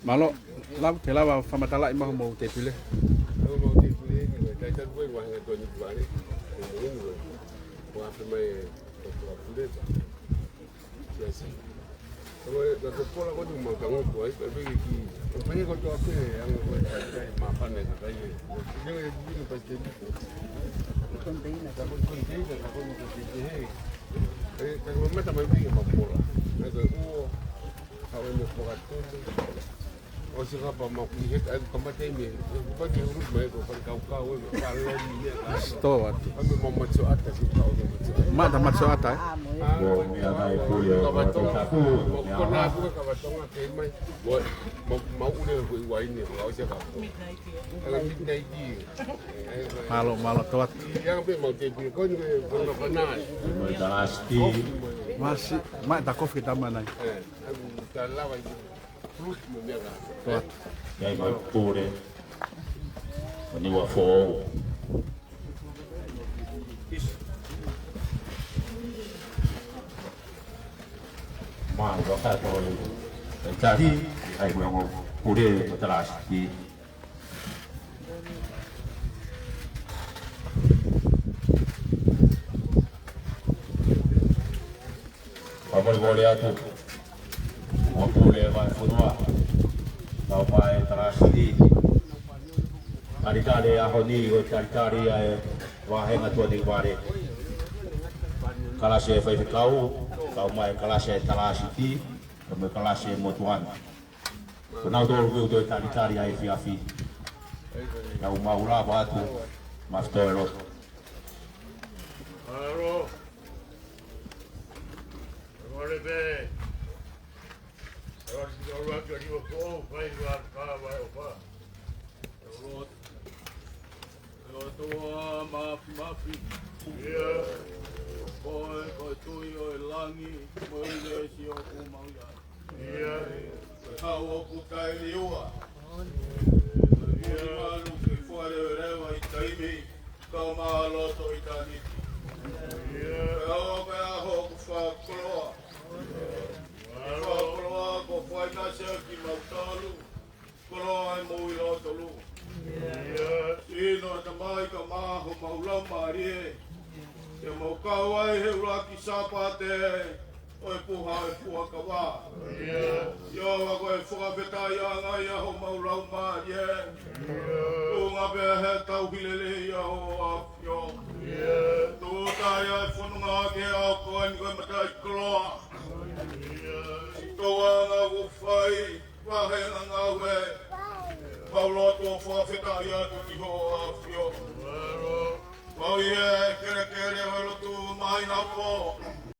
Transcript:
Malo lam te lava famatala ima mo te pile. Mau mau te pule ni kai tan boy wa ngai to ni tuare. Ni wa pe mai to pule ba. Yes. Kalau dah sekolah kau tu makan apa? Tapi ki, apa ni kau tu apa yang kau cakap makan ni tak ada. Jangan begini pasti. Kontainer, kalau kontainer, kalau kontainer. Kalau macam begini makan. Kalau kalau ni buat tu. O siapa mau lihat tempat ini, bagi urut baik kau kau kalau ni. Sto atu. Kami mau masuk atas kau tu. Ma da matso ata. Bo mea mai pule o te taku. Kona aku kawatonga ke mai. Mau ule ko iwai ni ko sia ka. Ala midnight di. Malo toat. Yang pe mau te pi ko ni ko kona. Mai dalasti. Masih ma da kofi tamana. Aku tala vai. Fruit mo mea ka. Toat. Yai mai pule. Mani wa fo. Ma lo ka to. Jadi ai mo pule o dalasti. Apa boleh aku? Mau boleh vai funua. Kau vai terasi. Kali-kali aku ni, kali-kali wahenga tua ni wari. Kalau saya vai kau mai kalau saya terasi, kau kalau saya motuan. Kenal tu tu kali-kali ai fiafi. Kau mau lah batu, master lo. Halo. Oleh Kalau kita orang jadi apa, baik luar baik apa. Kalau tua maaf. Ya. Kau tu yo langi, boleh siapa pun mau ya. Ya. Kau aku kai liwa. Ya. Malu kifare rewa itaimi, kau malu to itani. Ya. Kau kau kufa keluar. Kalau kau fai nasi ki mautalu, kalau ai mau ilo tolu. Ino tamai ka mahu maulau marie. Ia mau kau ai he uraki sapate, oi puha kawa. Ia ako e whakawheta ia ngai aho maulau marie. Tunga pe he tau hilele ia ho afio. Tūtai ai whanunga ke au koe ni koe matai kloa. Toa ngā whai, wahenga ngā we. Pauloto whawheta ia tu ki ho afio. Mau ie kere welo tu mai na po.